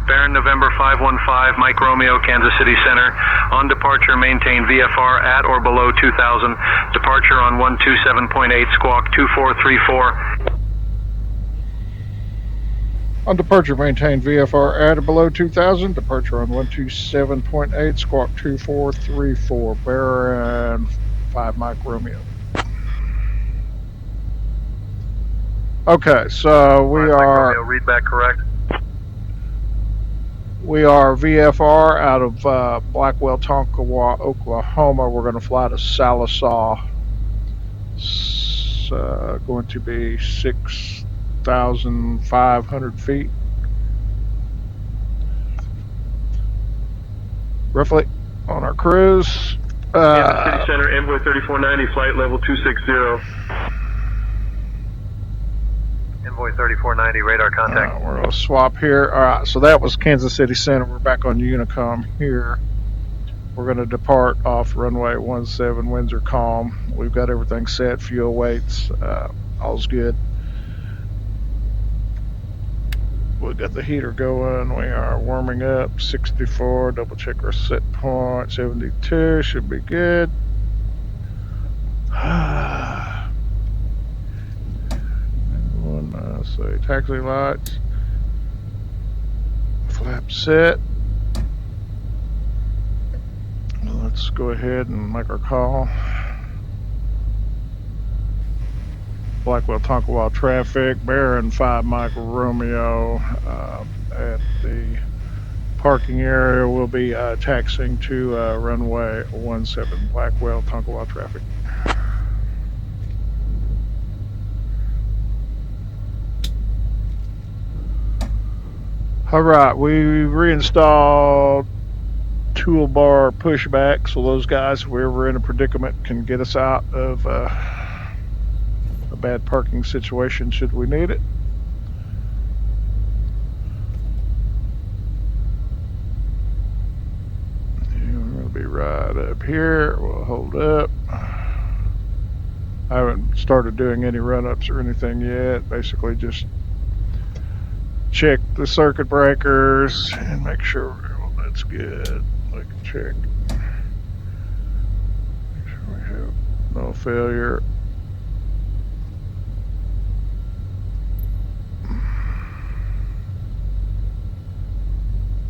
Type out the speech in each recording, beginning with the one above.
Baron November 515, Mike Romeo, Kansas City Center. On departure, maintain VFR at or below 2000. Departure on 127.8, squawk 2434. On departure, maintain VFR at or below 2000. Departure on 127.8, squawk 2434. Baron 5 Mike Romeo. Okay, so we are... Romeo, read back correct. We are VFR out of Blackwell, Tonkawa, Oklahoma. We're going to fly to Sallisaw. It's going to be 6,500 feet. Roughly on our cruise. Kansas City Center, Envoy 3490, flight level 260. Envoy 3490, radar contact. We're going to swap here. All right, so that was Kansas City Center. We're back on Unicom here. We're going to depart off runway 17. Winds are calm. We've got everything set. Fuel weights. All's good. We've got the heater going. We are warming up. 64. Double check our set point. 72. Should be good. So taxi lights, flap set. Let's go ahead and make our call. Blackwell, Tonkawa traffic, Baron 5 Mike Romeo at the parking area. We'll be taxiing to runway 17, Blackwell, Tonkawa traffic. Alright, we reinstalled toolbar pushback, so those guys, if we're ever in a predicament, can get us out of a bad parking situation should we need it. And we're going to be right up here. We'll hold up. I haven't started doing any run-ups or anything yet. Basically just check the circuit breakers and make sure that's good. We can check. Make sure we have no failure.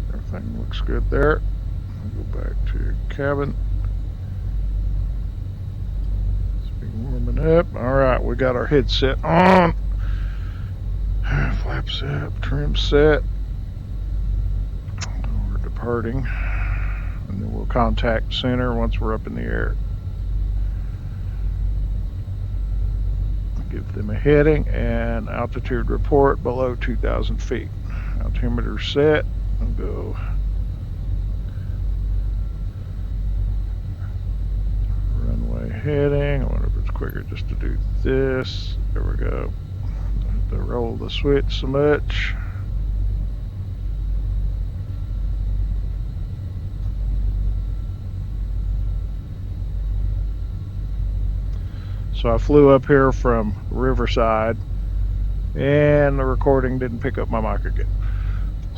Everything looks good there. We'll go back to cabin. It's been warming up. Alright, we got our headset on. Flaps up, trim set. We're departing, and then we'll contact center once we're up in the air. Give them a heading and altitude report below 2,000 feet. Altimeter set. I'll go runway heading. I wonder if it's quicker just to do this. There we go. To roll the switch so much. So I flew up here from Riverside and the recording didn't pick up my mic again.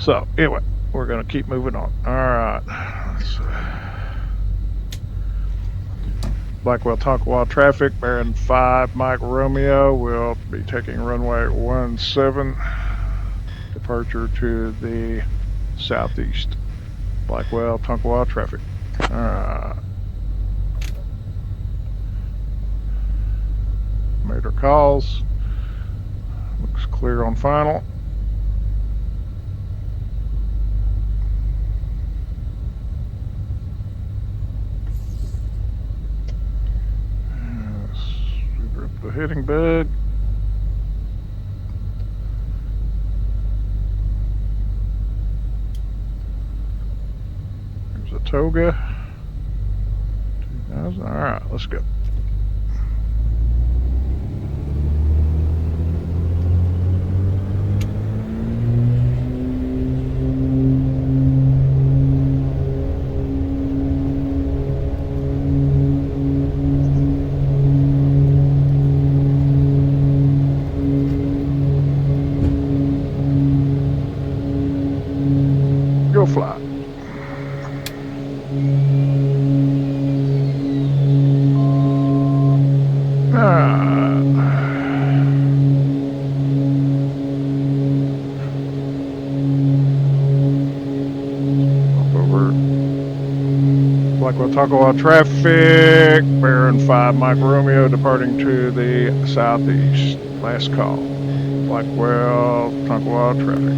So anyway, we're going to keep moving on. Alright. Blackwell, Tonkawa traffic, Baron 5 Mike Romeo. We'll be taking runway 17, departure to the southeast. Blackwell, Tonkawa traffic. Made our calls. Looks clear on final. The heading bed. There's a toga. 2000. All right, let's go. fly. Over Blackwell Tonkawa traffic, bearing 5 Mike Romeo departing to the southeast. Last call. Blackwell Tonkawa traffic.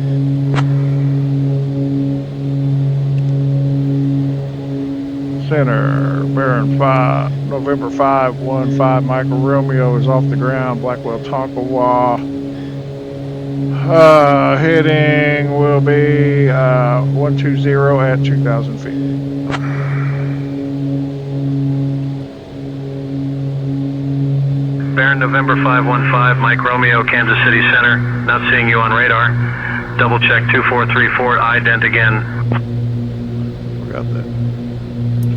Center, bearing 5, November 515 Mike Romeo is off the ground. Blackwell Tonkawa. Heading will be 120 at 2,000 feet. Baron November 515, Mike Romeo, Kansas City Center. Not seeing you on radar. Double check 2434, ident again. We got that.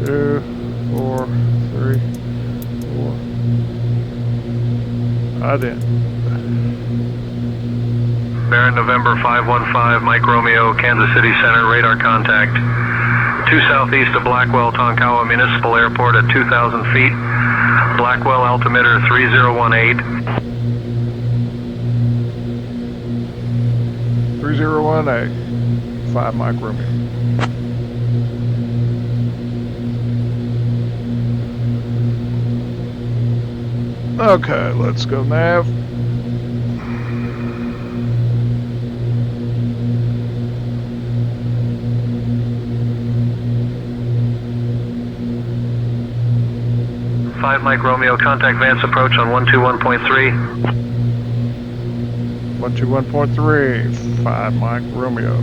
2, 4, 3, 4. Ident. Baron November 515, Mike Romeo, Kansas City Center, radar contact. 2 southeast of Blackwell, Tonkawa Municipal Airport at 2,000 feet. Blackwell altimeter 3018. 3018. 5 Mike Romeo. Okay, let's go nav. Five Mike Romeo, contact Vance approach on 121.3. 121.3, 5 Mike Romeo.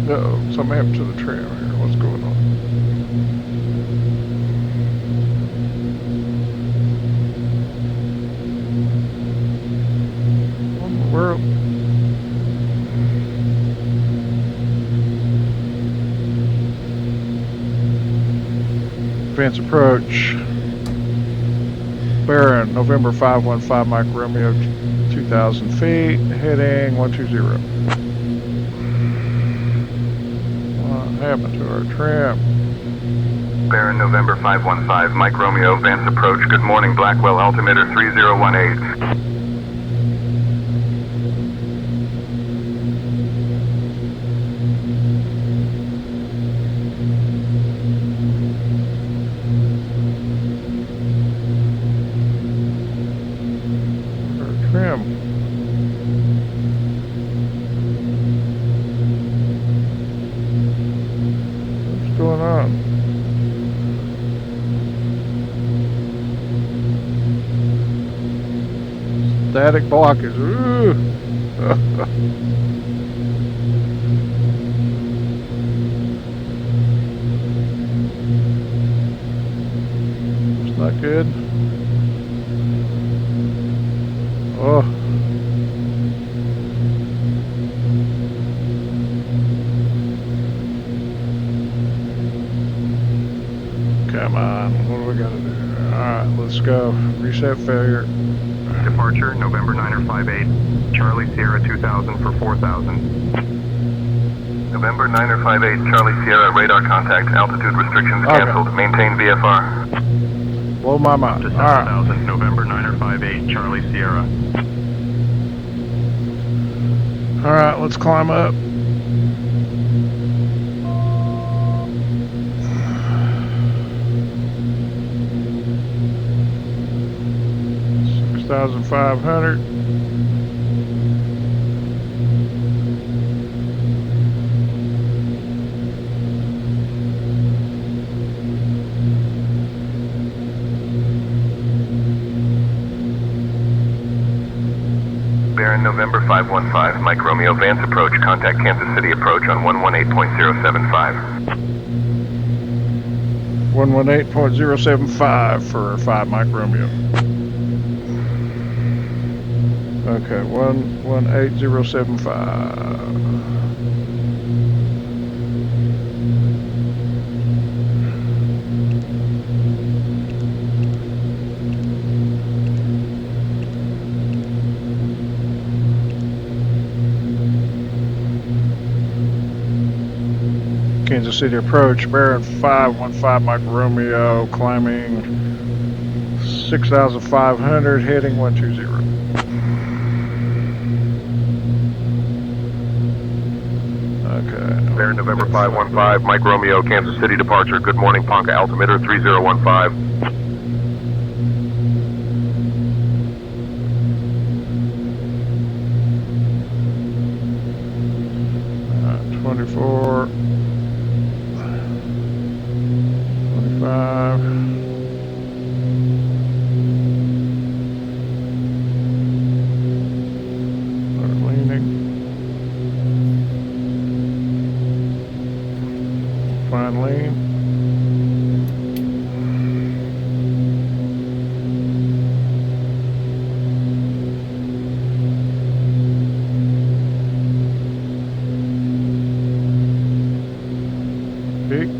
Uh-oh, something happened to the tram here. What's going on? What in the world? Advance approach. Baron, November 515, Mike Romeo, 2,000 feet, heading 120. Happened to our tram? Baron November 515, Mike Romeo, Vance approach. Good morning, Blackwell, altimeter 3018. Our tram. What's going on? Static blockage. Ooh. It's not good. Oh. Come on, what do we gotta do? Alright, let's go. Reset failure. Departure, November 958, Charlie Sierra 2000 for 4,000. November 958, Charlie Sierra, radar contact, altitude restrictions canceled, maintain VFR. Blow my mind. To Alright. 7,000, November 958, Charlie Sierra. Alright, let's climb up. $6,500. Baron Baron November 515, Mike Romeo, Vance approach, contact Kansas City approach on 118.075. 118.075 for 5 Mike Romeo. Okay, 118.075. Kansas City approach, Baron 515 Mike Romeo, climbing 6,500, heading 120. Okay. Baron November 515, Mike Romeo, Kansas City departure. Good morning, Ponca altimeter 3015. 24, 25. Start leaning. Fine lean. Peak.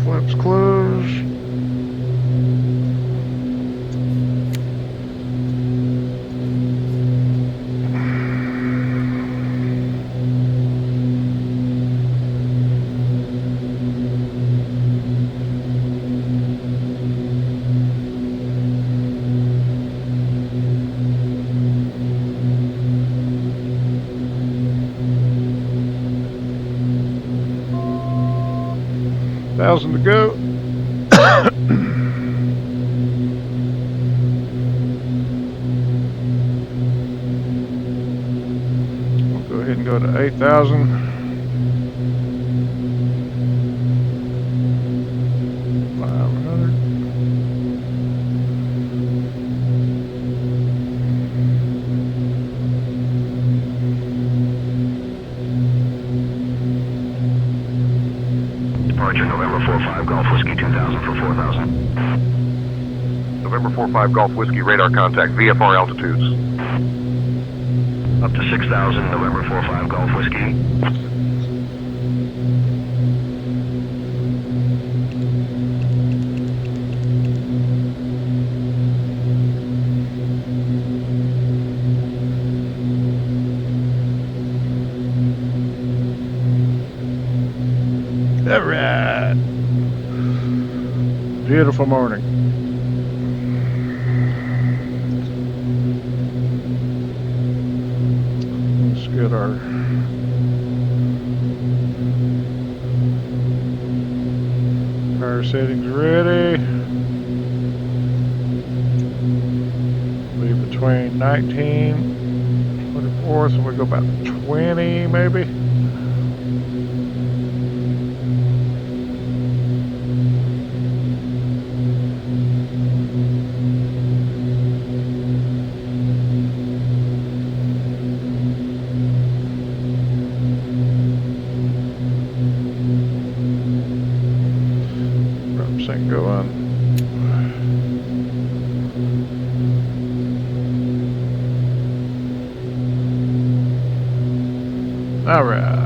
Flaps closed. Thousand to go. We'll go ahead and go to 8,000. Departure November 45 Golf Whiskey 2000 for 4,000. November 45 Golf Whiskey radar contact VFR altitudes. Up to 6,000 November 45 Golf Whiskey. All right. Beautiful morning. Let's get our power settings ready. Be between 19, 24, so we go about 20 maybe. Sync going. All right.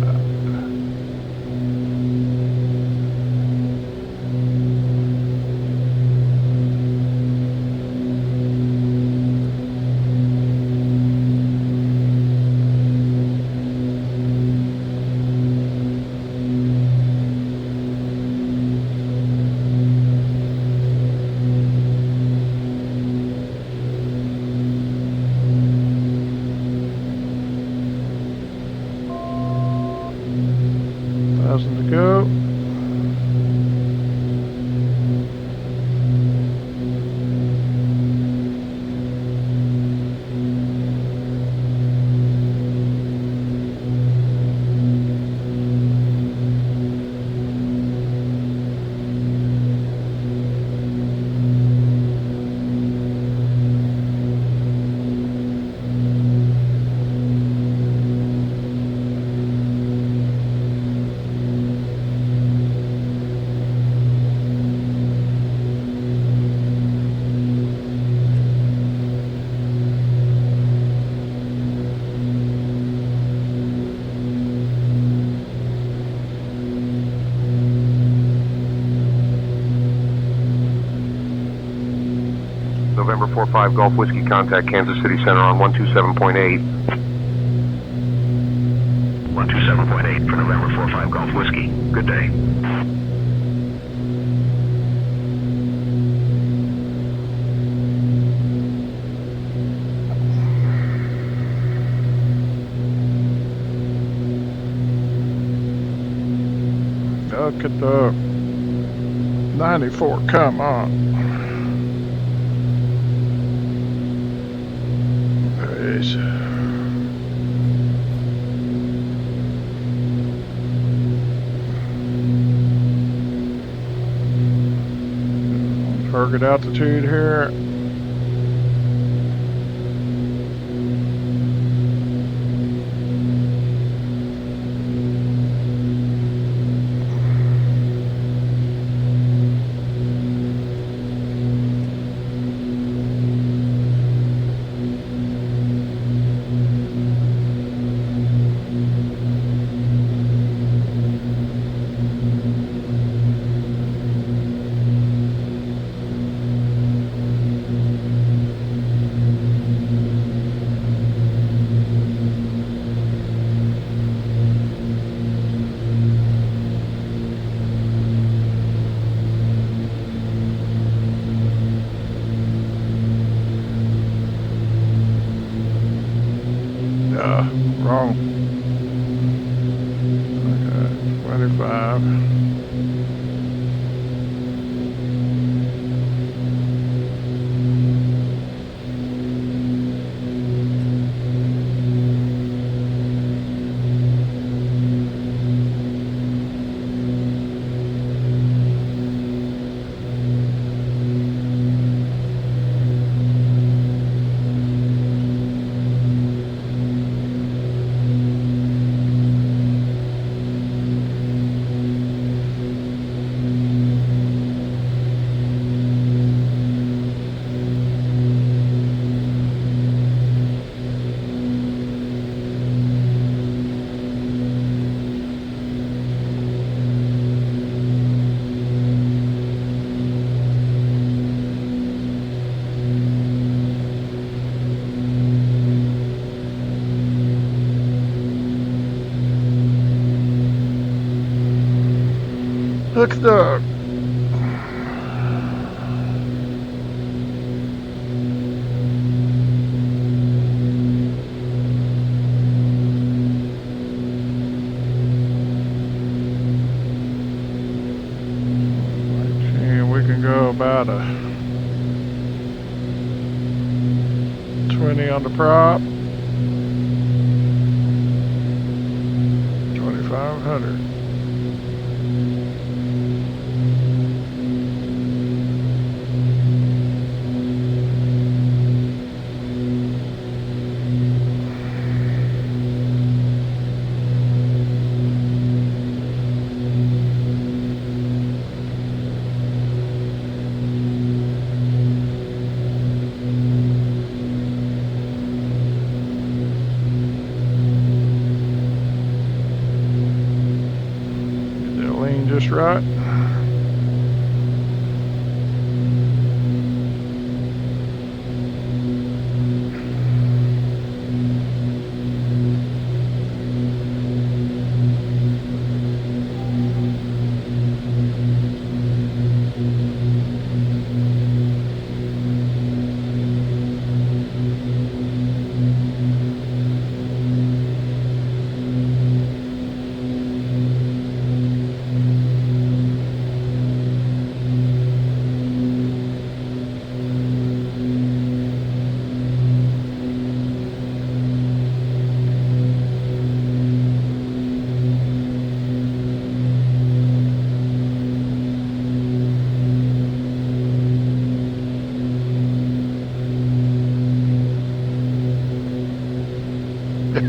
To go. November 45 Golf Whiskey, contact Kansas City Center on 127.8. 127.8 for November 45 Golf Whiskey. Good day. Look at the 94, come on. There is. Target altitude here. Wrong. Okay, 25. Look at the we can go about a 20 on the prop. 2,500. just right.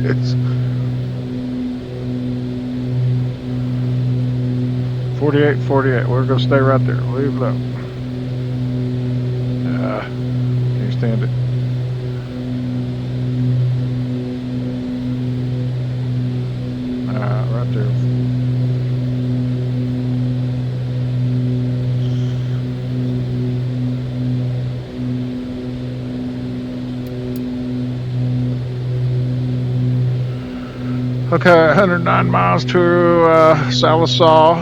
It's 48, 48. We're gonna stay right there. Leave it up. Can't stand it. Right there. Okay, 109 miles to Sallisaw.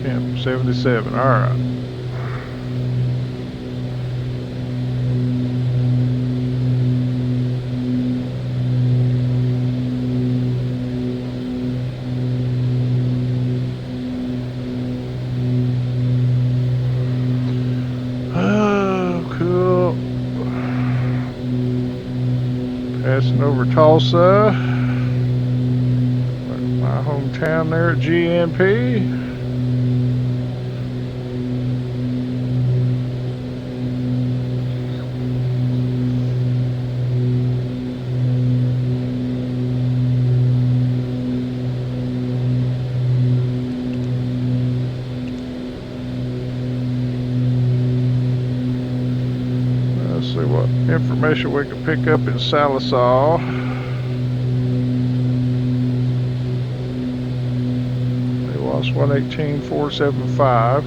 Temp 77. All right. Passing over Tulsa, my hometown there at GNP. Let's see what information we can pick up in Sallisaw. They lost 118,475.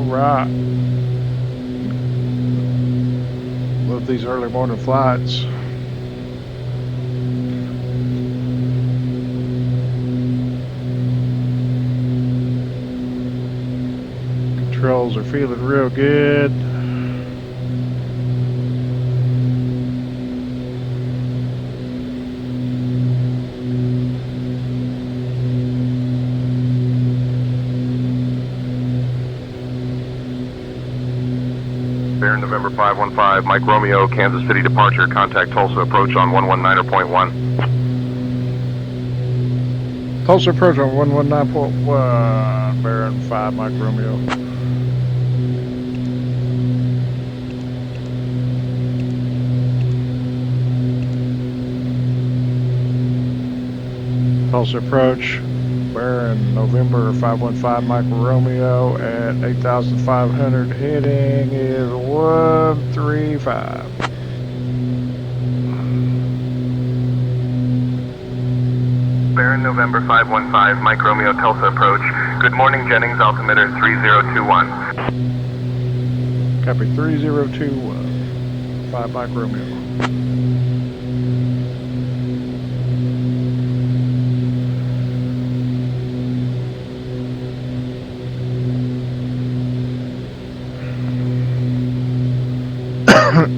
Right. Love these early morning flights. Controls are are feeling real good. Bear November 515, Mike Romeo, Kansas City departure, contact Tulsa approach on 119.1. Tulsa approach on 119.1, bearing 5 Mike Romeo. Tulsa approach, bearing November 515 Mike Romeo at 8,500, heading is 135. Baron November 515, Mike Romeo, Tulsa approach. Good morning, Jennings, altimeter 3021. Copy 3021, 5 Mike Romeo.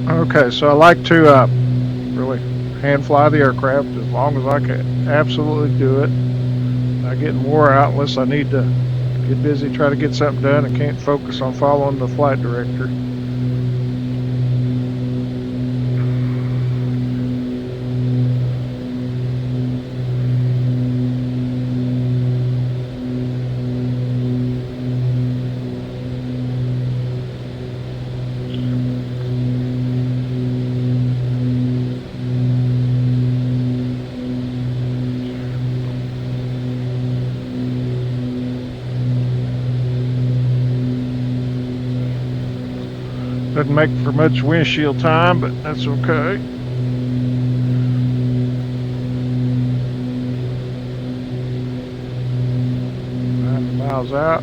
Okay, so I like to really hand fly the aircraft as long as I can. Absolutely do it. Not getting wore out unless I need to get busy, try to get something done, and can't focus on following the flight director. Doesn't make for much windshield time, but that's okay. Miles out.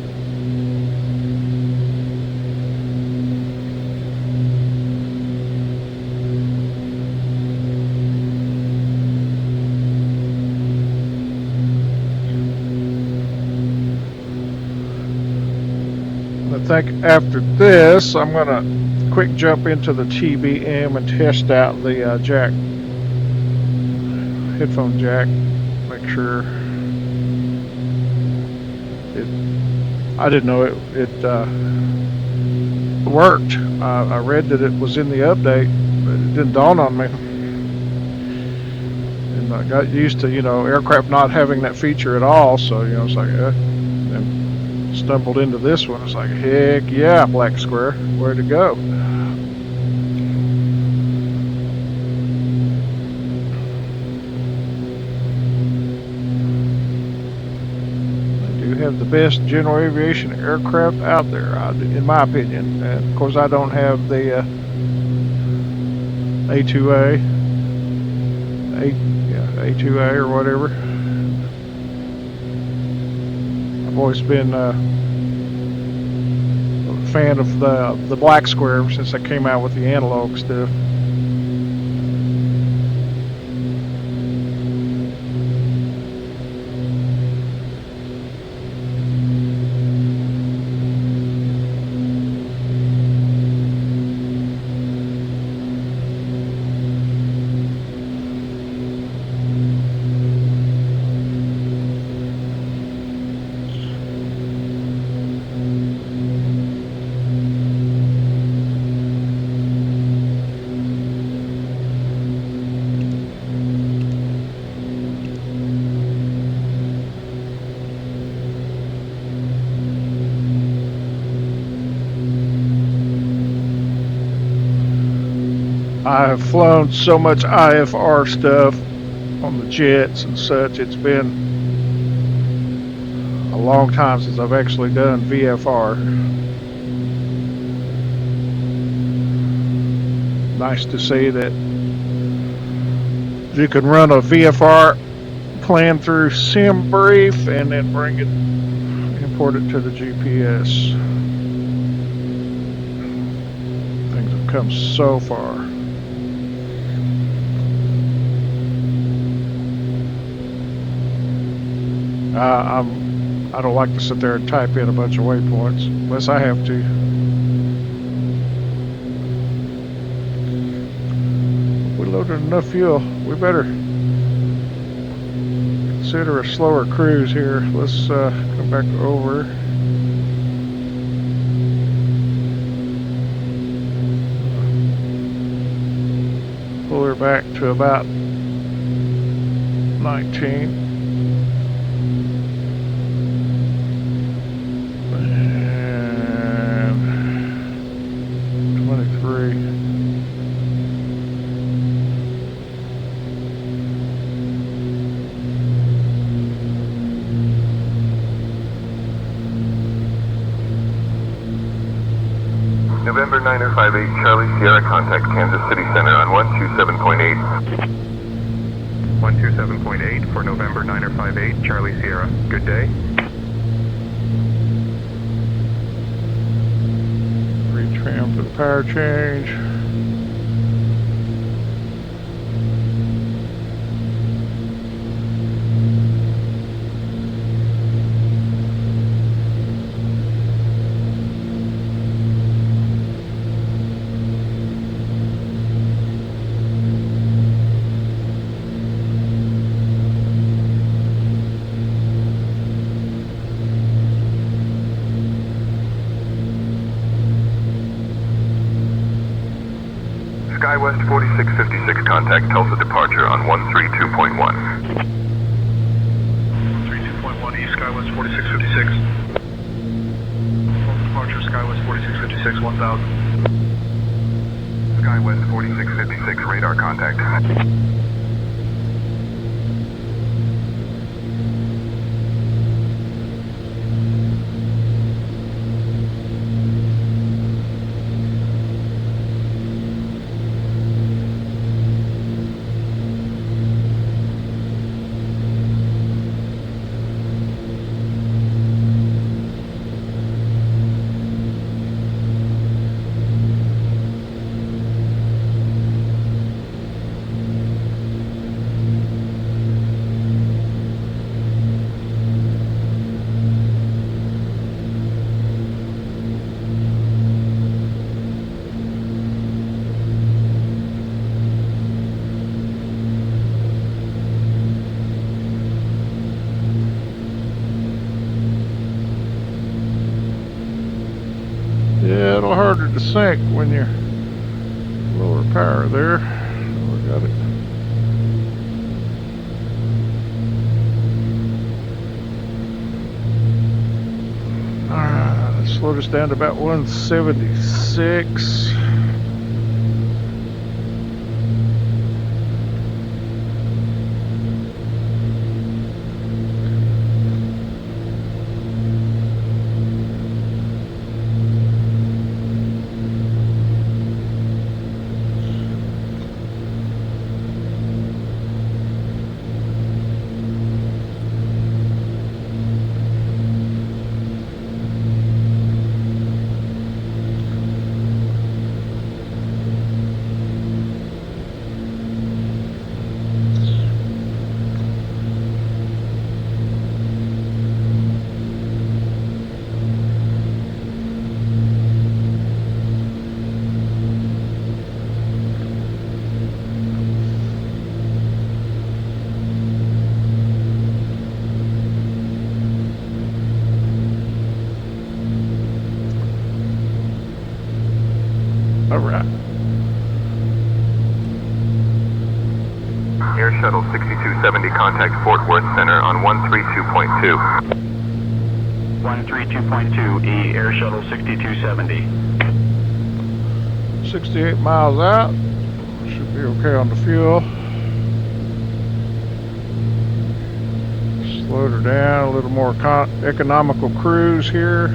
I think after this, I'm going to quick jump into the TBM and test out the jack, headphone jack, make sure I didn't know it worked. I read that it was in the update, but it didn't dawn on me. And I got used to, aircraft not having that feature at all, so, it's like, and stumbled into this one. It's like, heck yeah, black square, where to go? Have the best general aviation aircraft out there, in my opinion. And of course, I don't have the A2A, A2A or whatever. I've always been a fan of the black square since I came out with the analog stuff. I have flown so much IFR stuff on the jets and such. It's been a long time since I've actually done VFR. Nice to see that you can run a VFR plan through SimBrief and then bring it, import it to the GPS. Things have come so far. I don't like to sit there and type in a bunch of waypoints unless I have to. loaded enough fuel. We better consider a slower cruise here. Let's come back over. Pull her back to about 19. And 23. November 9058, Charlie Sierra, contact Kansas City Center on 127.8. 127.8 for November 9058, Charlie Sierra. Good day. Retrim for the power change. SkyWest 4656, contact Tulsa departure on 132.1. 32.1 East SkyWest 4656. Departure SkyWest 4656, 1000. SkyWest 4656, radar contact. Yeah, a little harder to sink when you're lower power there. We got it. Alright, let's slow this down to about 176. Alright. Air Shuttle 6270, contact Fort Worth Center on 132.2. 132.2 E Air Shuttle 6270. 68 miles out. Should be okay on the fuel. Slowed her down, a little more economical cruise here.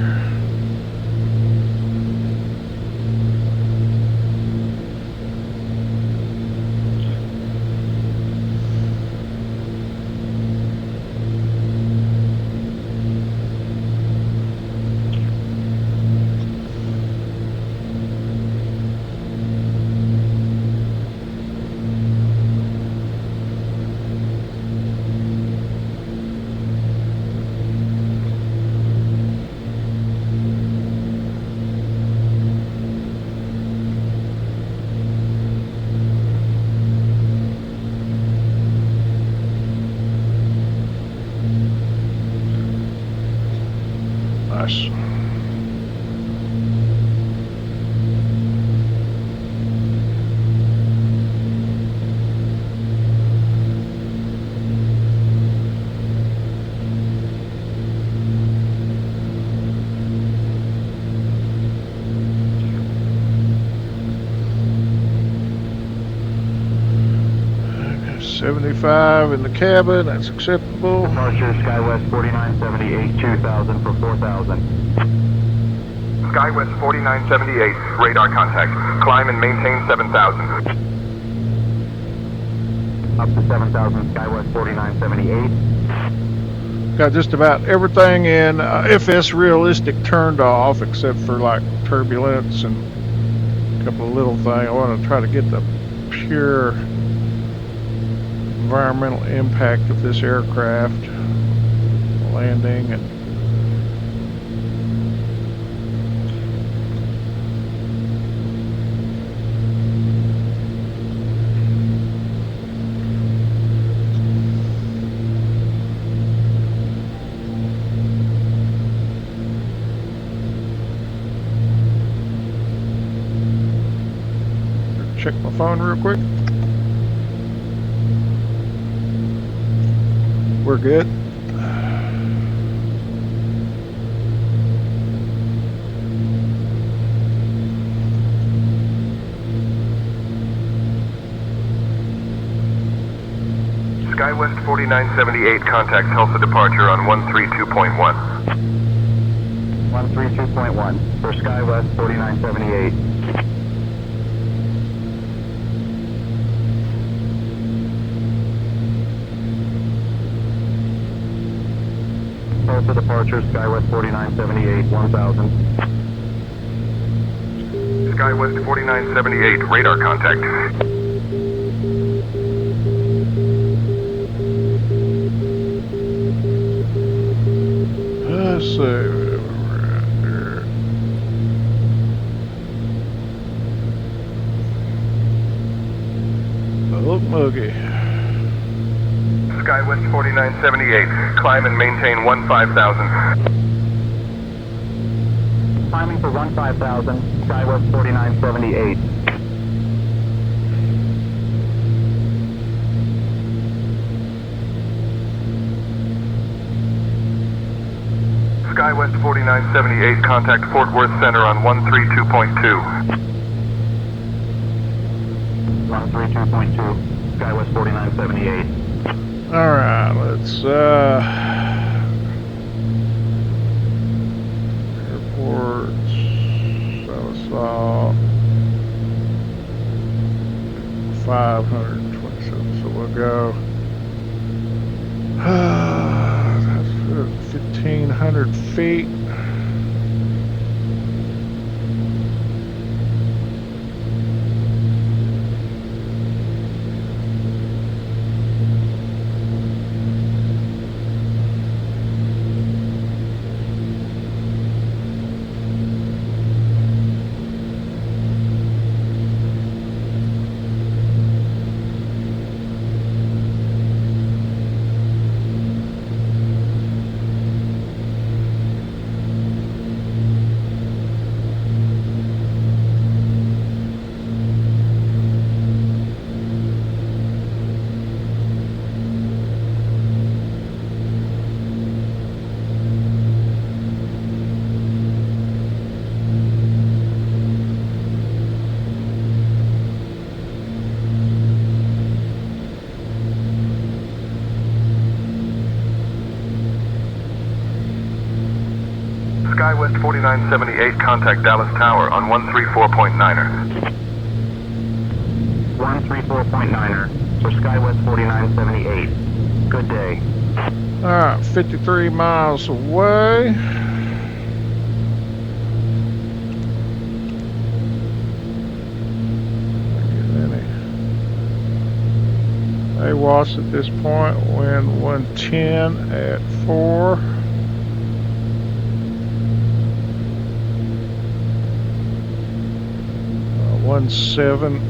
progress. Okay, 75 in the cabin, that's acceptable. Departure SkyWest 4978, 2000 for 4000. SkyWest 4978, radar contact. Climb and maintain 7,000. Up to 7000, SkyWest 4978. Got just about everything in FS realistic turned off except for like turbulence and a couple of little things. I want to try to get the pure environmental impact of this aircraft landing and check my phone real quick. We're good. SkyWest 4978 contacts Tulsa departure on 132.1. 132.1 for SkyWest 4978. Tulsa departure SkyWest 4978, 1000. SkyWest 4978, radar contact. Let's see. Around here. Oh, muggy. SkyWest 4978, climb and maintain 15,000. Climbing for 15,000, SkyWest 4978. SkyWest 4978, contact Fort Worth Center on 132.2. 132.2, SkyWest 4978. All right, let's airports, South 527. So we'll go. That's 1,500 feet. SkyWest 4978, contact Dallas Tower on 134.9er. 134.9er for SkyWest 4978. Good day. All right, 53 miles away. AWAS at this point, wind 110 at 4. 17.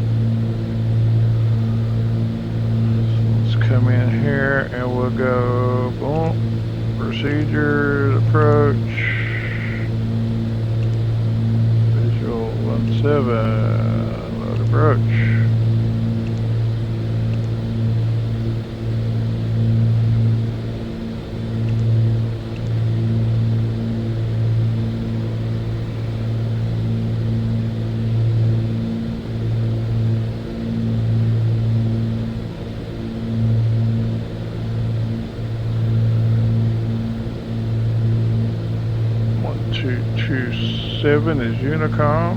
Let's come in here and we'll go boom, procedures, approach. 7, load approach. Seven is Unicom.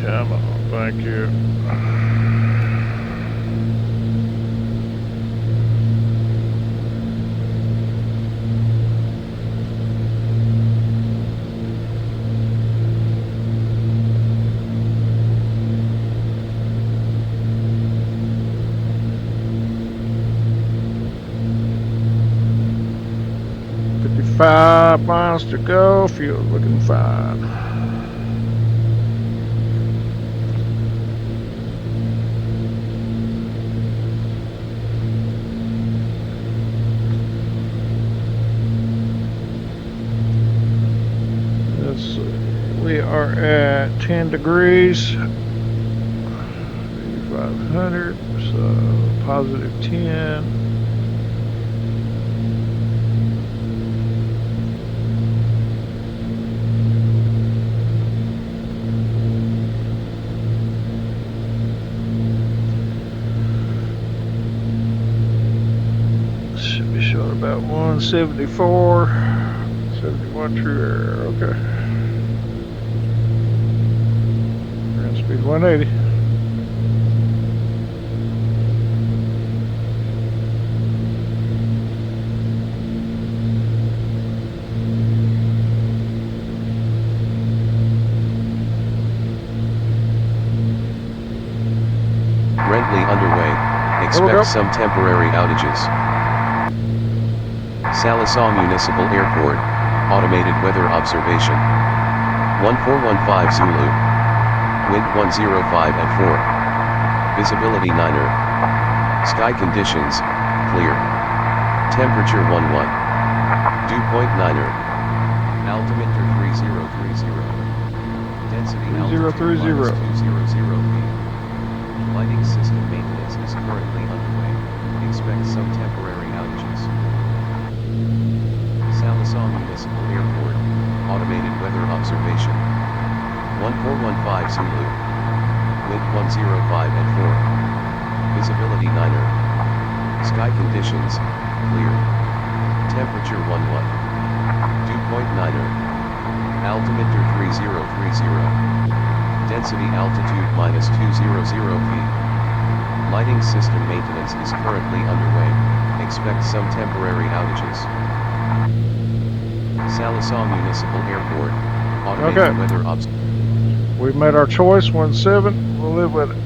Come on, thank you. $55 miles to go. Fuel looking fine. We are at 10 degrees, 8500, so positive 10. Should be showing about 174, 71 true air, okay. Speed 180. Rentley underway. Expect some temporary outages. Salisaw Municipal Airport. Automated weather observation. 1415 Zulu. Wind 105 at 4. Visibility 9er. Sky conditions, clear. Temperature 11. Dew point 9er. Altimeter 3030. Density altitude -200 feet. Lighting system maintenance is currently underway. Expect some temporary outages. Salisaw Municipal Airport. Automated weather observation. 1415 Zulu. Wind 105 at 4. Visibility 9er. Sky conditions, clear. Temperature 11. Dew point 9er. Altimeter 3030. Density altitude -200 feet. Lighting system maintenance is currently underway. Expect some temporary outages. Salisaw Municipal Airport. Automated weather observation. We've made our choice, 17, we'll live with it.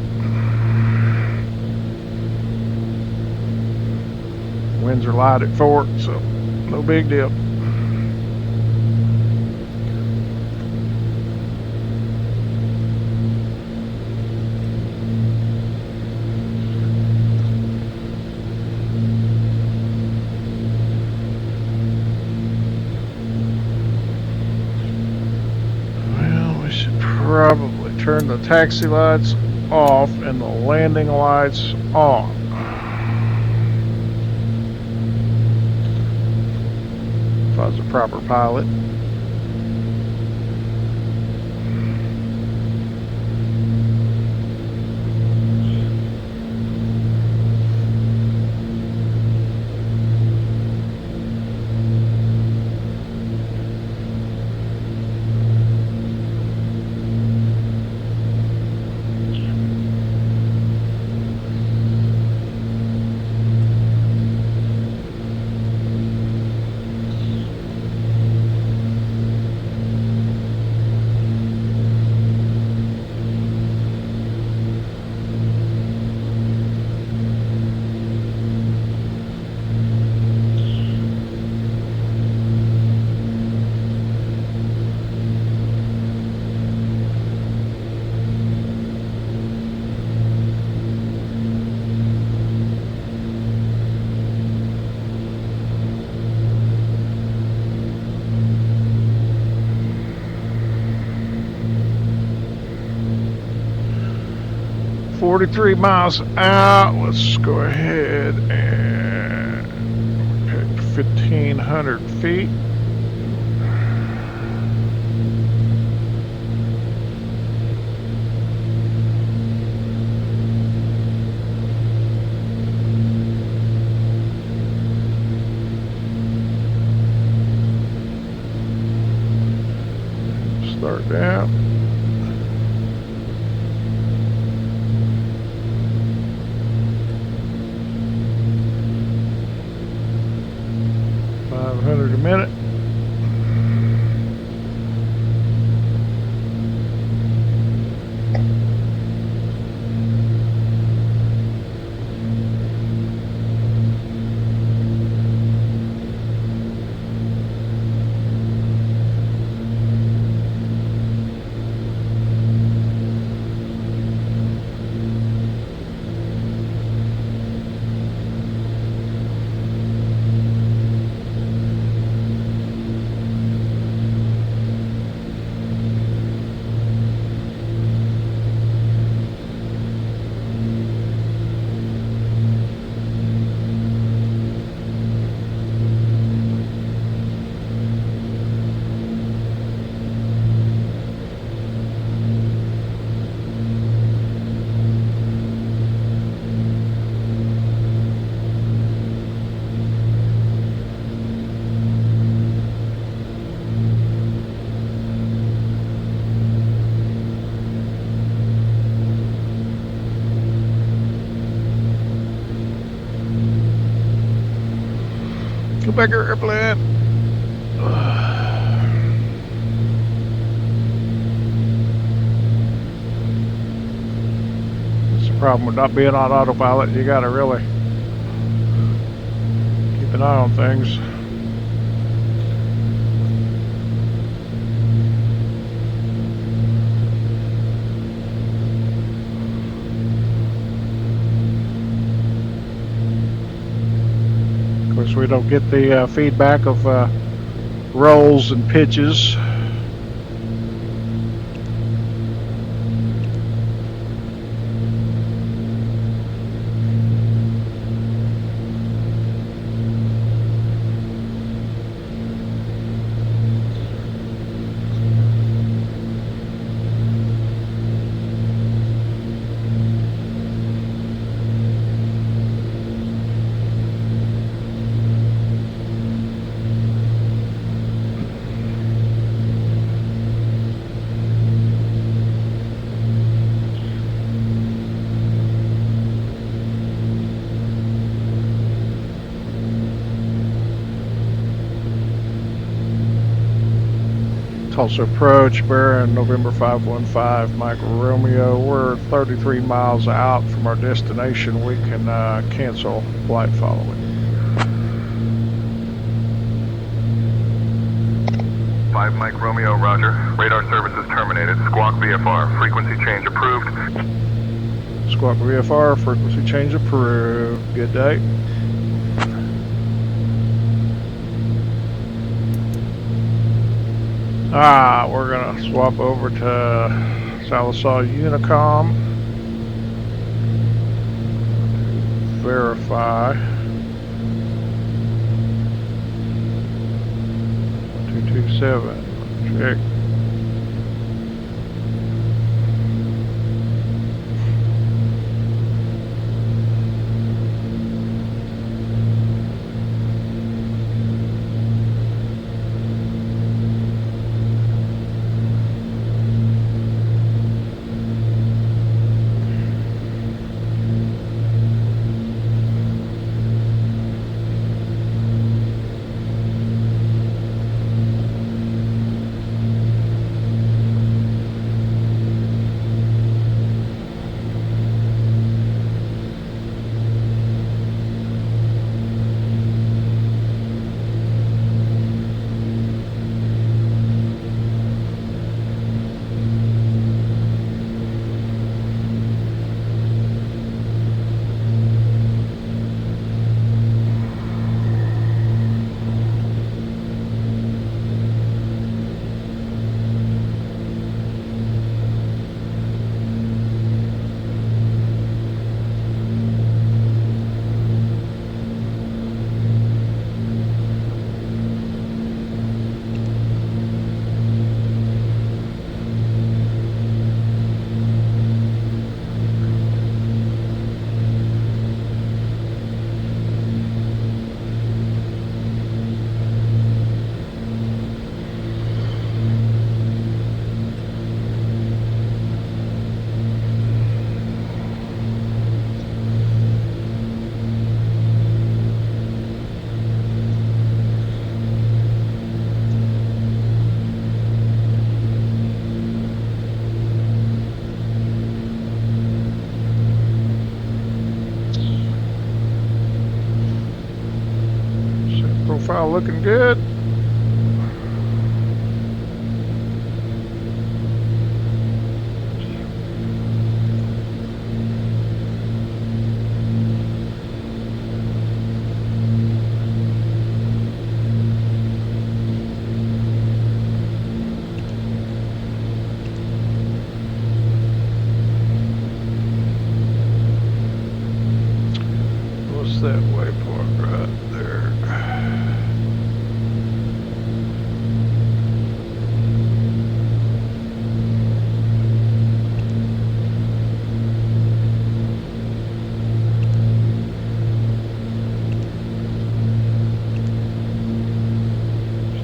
Winds are light at 4, so no big deal. Probably turn the taxi lights off and the landing lights on. If I was a proper pilot. 43 miles out. Let's go ahead and pick 1,500 feet. Start down. $500 a minute. Go back here, airplane. That's the problem with not being on autopilot. You gotta really keep an eye on things. Of course, we don't get the feedback of rolls and pitches. Tulsa approach, bearing November 515, Mike Romeo. We're 33 miles out from our destination. We can cancel flight following. 5 Mike Romeo, roger. Radar services terminated. Squawk VFR. Frequency change approved. Squawk VFR, frequency change approved. Good day. We're gonna swap over to Sallisaw Unicom. Verify. 227. Check. profile looking good. What's that waypoint right there?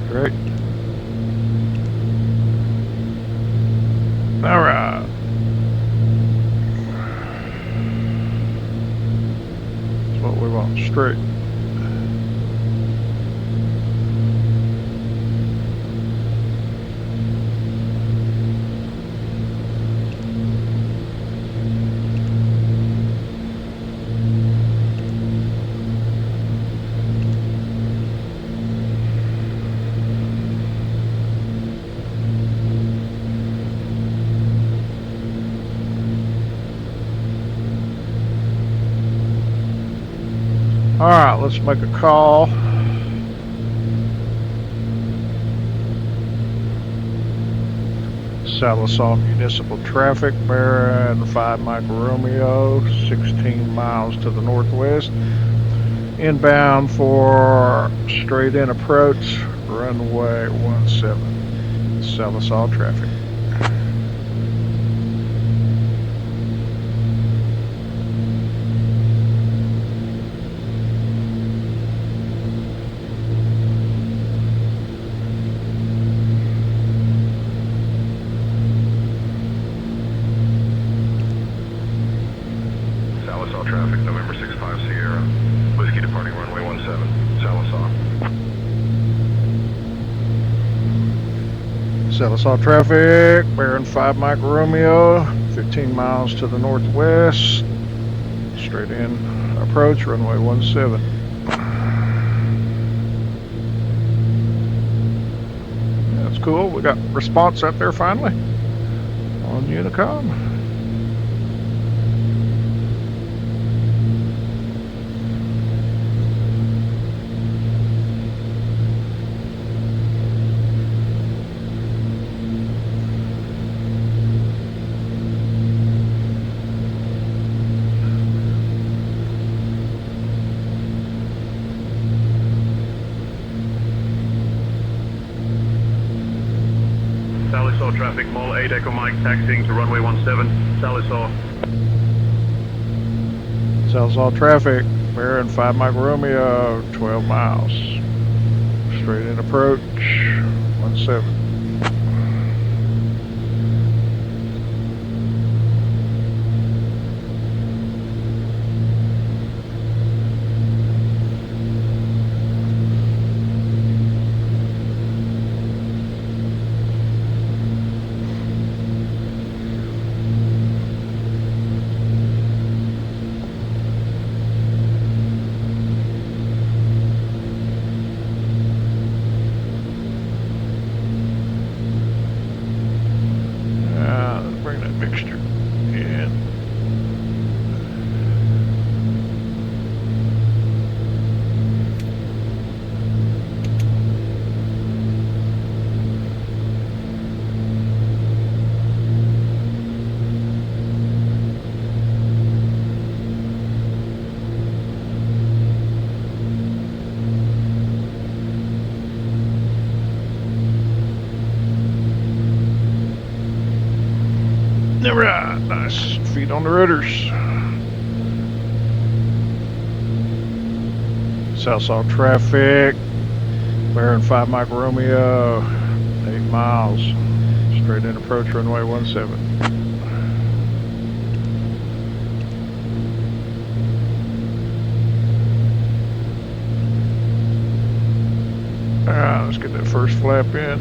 Straight. All right. That's what we want, straight. All right, let's make a call. Salisaw Municipal Traffic, bearing 5 Mike Romeo, 16 miles to the northwest. Inbound for straight in approach, runway 17. Salisaw Traffic. Salisaw traffic, November 65 Sierra. Whiskey departing runway 17. Salisaw. Salisaw Traffic, bearing 5 Mike Romeo, 15 miles to the northwest. Straight in approach, runway 17. That's cool. We got response out there finally on Unicom. Salisaw traffic, Mall 8 Echo Mike taxiing to runway 17, Salisaw. Salisaw Traffic, bearing 5 Mike Romeo, 12 miles. Straight in approach, 17. Bring that mixture in. Alright, nice. Feet on the rudders. Salisaw Traffic, bearing 5 Mike Romeo, 8 miles. Straight in approach, runway 17. Alright, let's get that first flap in.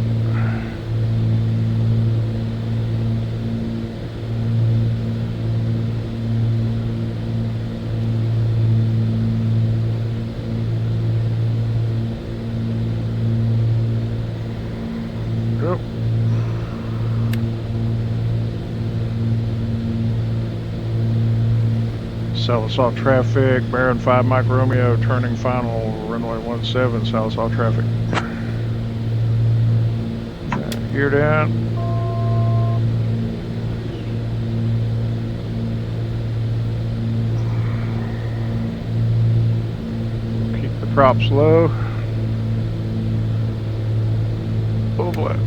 Sallisaw traffic, Baron 5 Mike Romeo, turning final, runway 17, Sallisaw traffic. Gear down. Keep the props low. Full blast.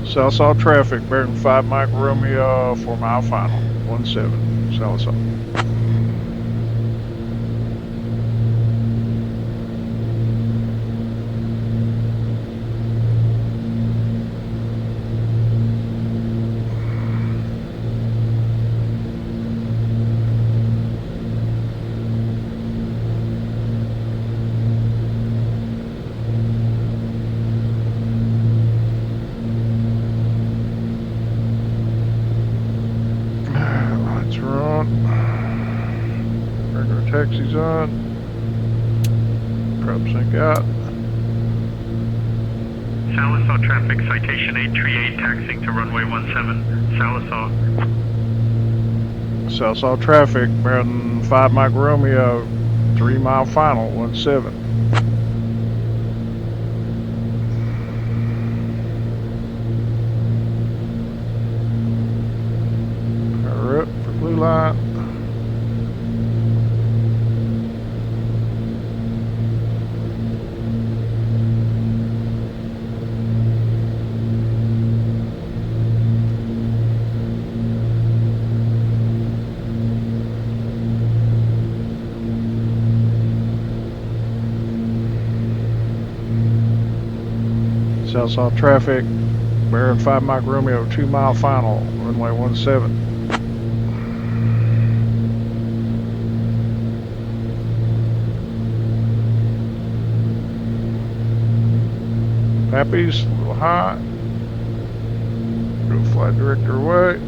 Sallisaw traffic, Baron 5 Mike Romeo, 4 mile final, 17, Sallisaw. Taxi's on. Prop sync out. Sallisaw traffic, citation 838, taxiing to runway 17, Sallisaw. Sallisaw traffic, Baron 5 Mike Romeo, 3 mile final, 17. Power up for blue line. Sallisaw traffic, Baron 5 Mike Romeo, 2 mile final, runway 17. Pappy's a little high. Go flight director away.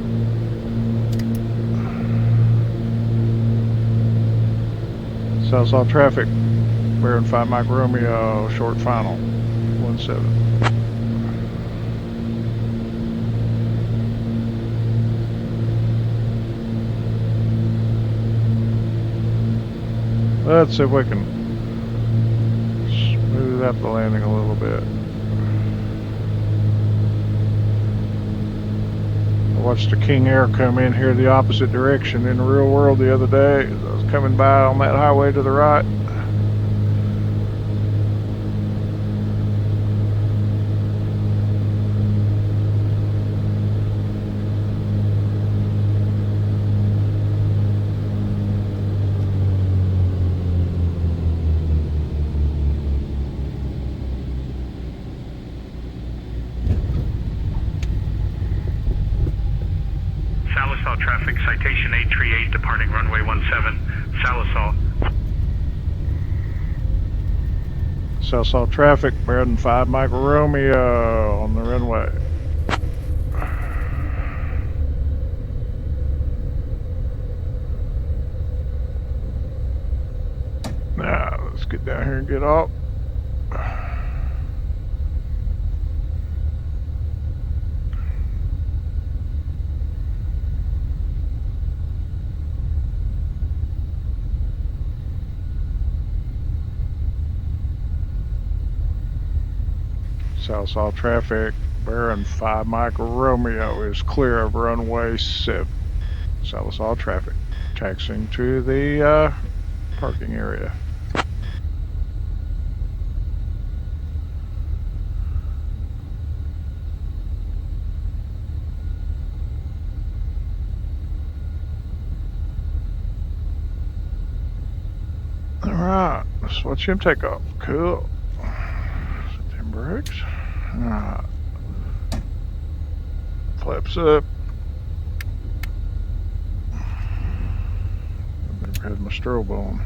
Sallisaw traffic, Baron 5 Mike Romeo, short final, 17. Let's see if we can smooth out the landing a little bit. I watched a King Air come in here the opposite direction in the real world the other day. I was coming by on that highway to the right. Sallisaw traffic, citation 838, departing runway 17, Sallisaw. Sallisaw traffic, Baron 5 Mike Romeo on the runway. Now, let's get down here and get off. Sallisaw traffic, Baron 5 Mike Romeo is clear of runway 7. Sallisaw traffic, taxiing to the parking area. Alright, let's watch him take off. Cool. Set them brakes. Alright. Flaps up. I never had my strobe on.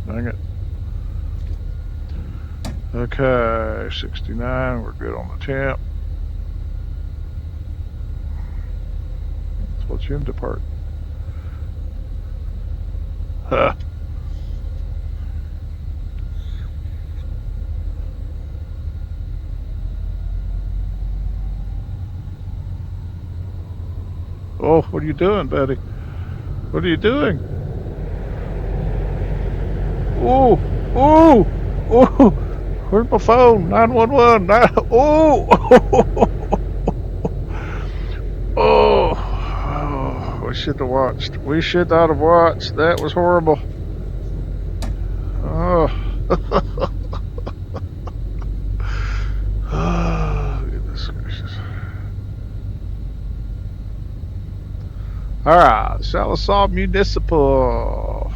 Dang it. Okay, 69, we're good on the temp. Let's watch him depart. Huh. Oh, what are you doing, buddy? What are you doing? Ooh, ooh, ooh. Where's my phone? 911. Ooh. Oh, we should have watched. We should not have watched. That was horrible. Oh. Oh, goodness gracious. All right, Sallisaw Municipal.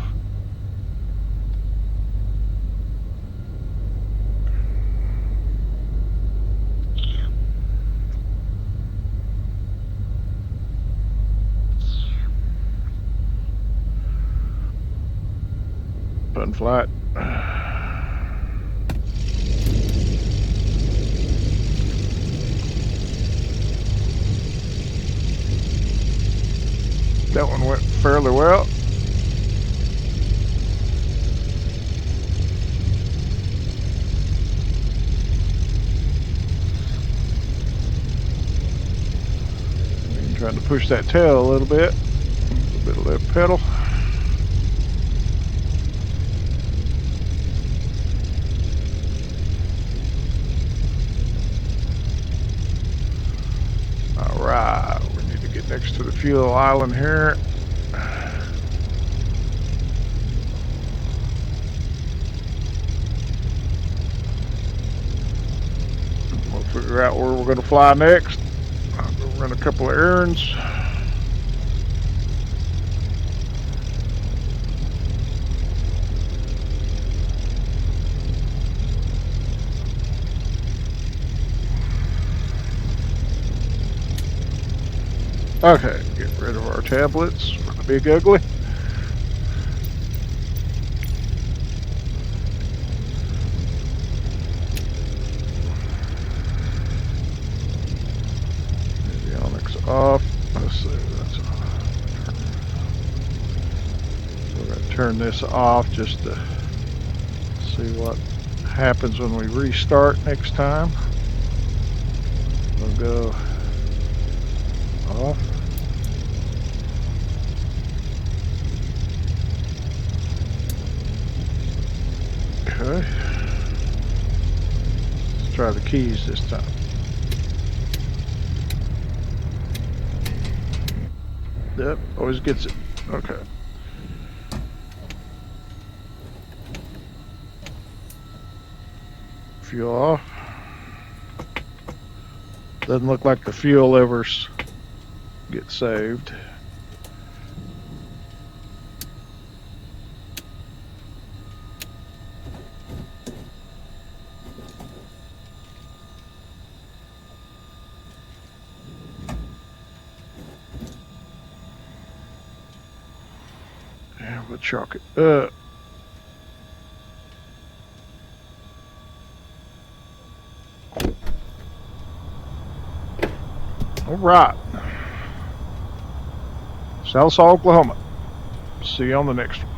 Fun flight. That one went fairly well. Trying to push that tail a little bit. A bit of left pedal. Alright, we need to get next to the fuel island here. We'll figure out where we're going to fly next. I'll go run a couple of errands. Okay, get rid of our tablets for the big ugly. Avionics off. Let's see, that's off. We're going to turn this off just to see what happens when we restart next time. We'll go off. Okay. Let's try the keys this time. Yep, always gets it. Okay. Fuel off. Doesn't look like the fuel levers get saved. And we'll chalk it up. All right. Sallisaw, Oklahoma. See you on the next one.